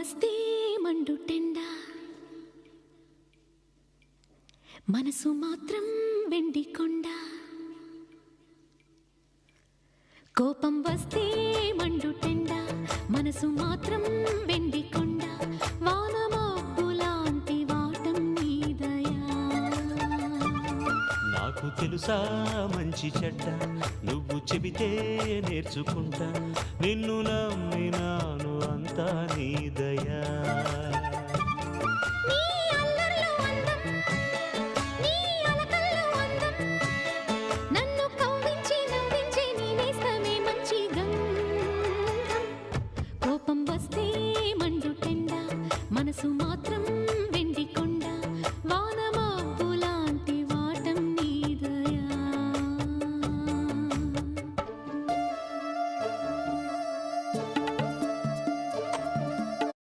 వస్తే మండుటెండ మనసు మాత్రం వెండి కొండ కోపం వస్తే మండుటెండ మనసు మాత్రం వెండి కొండ వానమబ్బులాంటి వాటం నీదయా నాకు తెలుసా మంచి చెడ్డ నువ్వు చెబితే నేర్చుకుంటా నిన్ను నమ్మినాను అంతా నీదయా కోపం వస్తే మండుటెండ మనసు మాత్రం